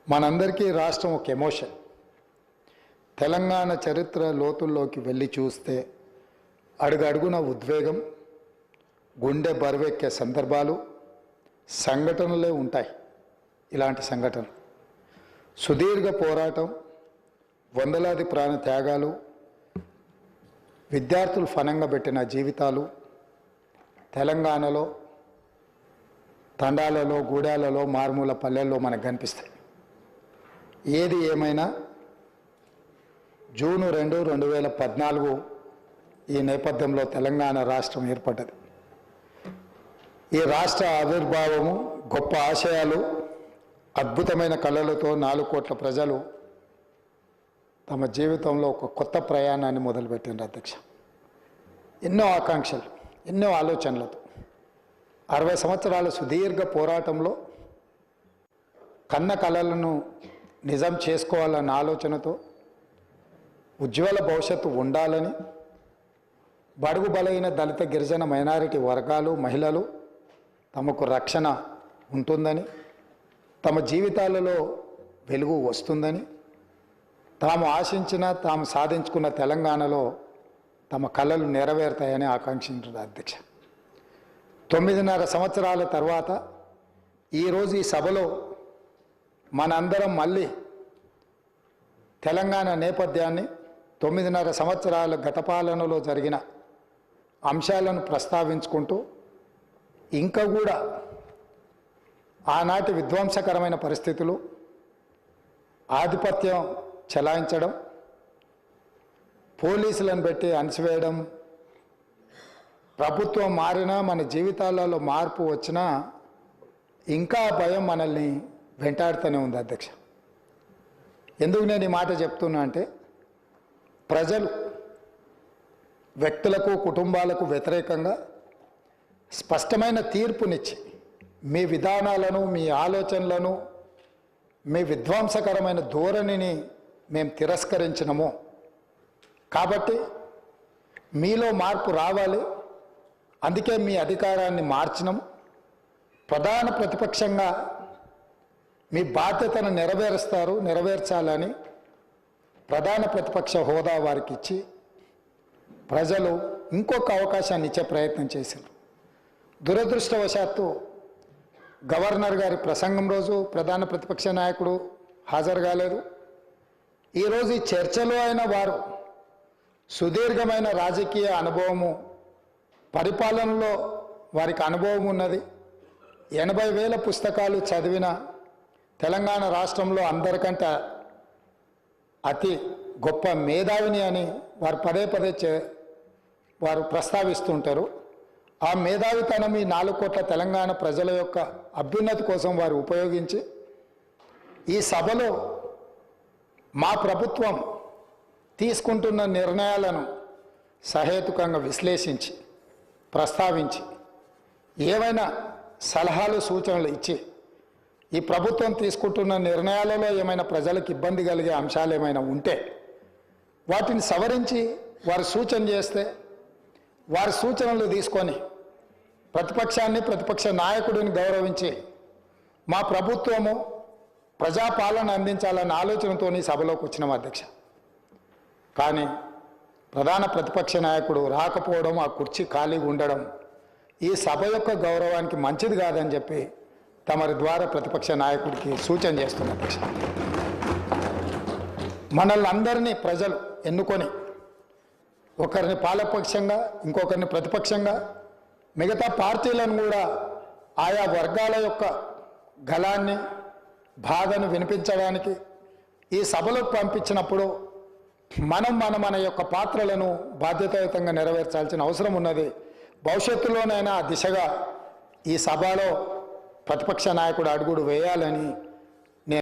మనందరికీ రాష్ట్రం ఒక ఎమోషన్. తెలంగాణ చరిత్ర లోతుల్లోకి వెళ్ళి చూస్తే అడుగడుగున ఉద్వేగం, గుండె బరువెక్కే సందర్భాలు, సంఘటనలే ఉంటాయి. ఇలాంటి సంఘటనలు సుదీర్ఘ పోరాటం, వందలాది ప్రాణ త్యాగాలు, విద్యార్థులు ఫనంగా పెట్టిన జీవితాలు తెలంగాణలో తండాలలో, గూడాలలో, మారుమూల పల్లెల్లో మనకు కనిపిస్తాయి. ఏది ఏమైనా జూన్ 2, 2014 ఈ నేపథ్యంలో తెలంగాణ రాష్ట్రం ఏర్పడ్డది. ఈ రాష్ట్ర ఆవిర్భావము, గొప్ప ఆశయాలు, అద్భుతమైన కళలతో 4 కోట్ల ప్రజలు తమ జీవితంలో ఒక కొత్త ప్రయాణాన్ని మొదలుపెట్టిండ్రు అధ్యక్ష. ఎన్నో ఆకాంక్షలు, ఎన్నో ఆలోచనలతో 60 సంవత్సరాల సుదీర్ఘ పోరాటంలో కన్న కళలను నిజం చేసుకోవాలన్న ఆలోచనతో ఉజ్వల భవిష్యత్తు ఉండాలని, బడుగు బలైన దళిత గిరిజన మైనారిటీ వర్గాలు, మహిళలు తమకు రక్షణ ఉంటుందని, తమ జీవితాలలో వెలుగు వస్తుందని, తాము ఆశించిన, తాము సాధించుకున్న తెలంగాణలో తమ కళలు నెరవేరుతాయని ఆకాంక్షించారు అధ్యక్ష. 9.5 సంవత్సరాల తర్వాత ఈరోజు ఈ సభలో మనందరం మళ్ళీ తెలంగాణ నేపథ్యాన్ని, 9.5 సంవత్సరాల గత పాలనలో జరిగిన అంశాలను ప్రస్తావించుకుంటూ, ఇంకా కూడా ఆనాటి విధ్వంసకరమైన పరిస్థితులు, ఆధిపత్యం చెలాయించడం, పోలీసులను పెట్టి అణిచివేయడం, ప్రభుత్వం మారినా మన జీవితాలలో మార్పు వచ్చినా ఇంకా భయం మనల్ని వెంటాడుతూనే ఉంది అధ్యక్ష. ఎందుకు నేను ఈ మాట చెప్తున్నా అంటే, ప్రజలు వ్యక్తులకు, కుటుంబాలకు వ్యతిరేకంగా స్పష్టమైన తీర్పునిచ్చి మీ విధానాలను, మీ ఆలోచనలను, మీ విధ్వంసకరమైన ధోరణిని మేము తిరస్కరించినము కాబట్టి మీలో మార్పు రావాలి, అందుకే మీ అధికారాన్ని మార్చినము, ప్రధాన ప్రతిపక్షంగా మీ బాధ్యతను నెరవేర్చాలని ప్రధాన ప్రతిపక్ష హోదా వారికి ఇచ్చి ప్రజలు ఇంకొక అవకాశాన్ని ఇచ్చే ప్రయత్నం చేశారు. దురదృష్టవశాత్తు గవర్నర్ గారి ప్రసంగం రోజు ప్రధాన ప్రతిపక్ష నాయకుడు హాజరు కాలేదు. ఈరోజు ఈ చర్చలో అయిన వారు సుదీర్ఘమైన రాజకీయ అనుభవము, పరిపాలనలో వారికి అనుభవం ఉన్నది, 80,000 పుస్తకాలు చదివిన తెలంగాణ రాష్ట్రంలో అందరికంటే అతి గొప్ప మేధావిని అని వారు పదే వారు ప్రస్తావిస్తుంటారు. ఆ మేధావితనం ఈ 4 కోట్ల తెలంగాణ ప్రజల యొక్క అభ్యున్నతి కోసం వారు ఉపయోగించి ఈ సభలో మా ప్రభుత్వం తీసుకుంటున్న నిర్ణయాలను సహేతుకంగా విశ్లేషించి, ప్రస్తావించి, ఏమైనా సలహాలు, సూచనలు ఇచ్చి ఈ ప్రభుత్వం తీసుకుంటున్న నిర్ణయాలలో ఏమైనా ప్రజలకు ఇబ్బంది కలిగే అంశాలు ఏమైనా ఉంటే వాటిని సవరించి వారు సూచన చేస్తే వారి సూచనలు తీసుకొని ప్రతిపక్షాన్ని, ప్రతిపక్ష నాయకుడిని గౌరవించి మా ప్రభుత్వము ప్రజాపాలన అందించాలన్న ఆలోచనతో సభలోకి వచ్చినాం అధ్యక్ష. కానీ ప్రధాన ప్రతిపక్ష నాయకుడు రాకపోవడం, ఆ కుర్చీ ఖాళీగా ఉండడం ఈ సభ యొక్క గౌరవానికి మంచిది కాదని చెప్పి తమరి ద్వారా ప్రతిపక్ష నాయకుడికి సూచన చేస్తున్నారు అధ్యక్ష. మనల్ని అందరినీ ప్రజలు ఎన్నుకొని ఒకరిని పాలకపక్షంగా, ఇంకొకరిని ప్రతిపక్షంగా, మిగతా పార్టీలను కూడా ఆయా వర్గాల యొక్క గళాన్ని, బాధను వినిపించడానికి ఈ సభలోకి పంపించినప్పుడు మన యొక్క పాత్రలను బాధ్యతాయుతంగా నెరవేర్చాల్సిన అవసరం ఉన్నది. భవిష్యత్తులోనైనా ఆ దిశగా ఈ సభలో ప్రతిపక్ష నాయకుడు అడుగుడు వేయాలని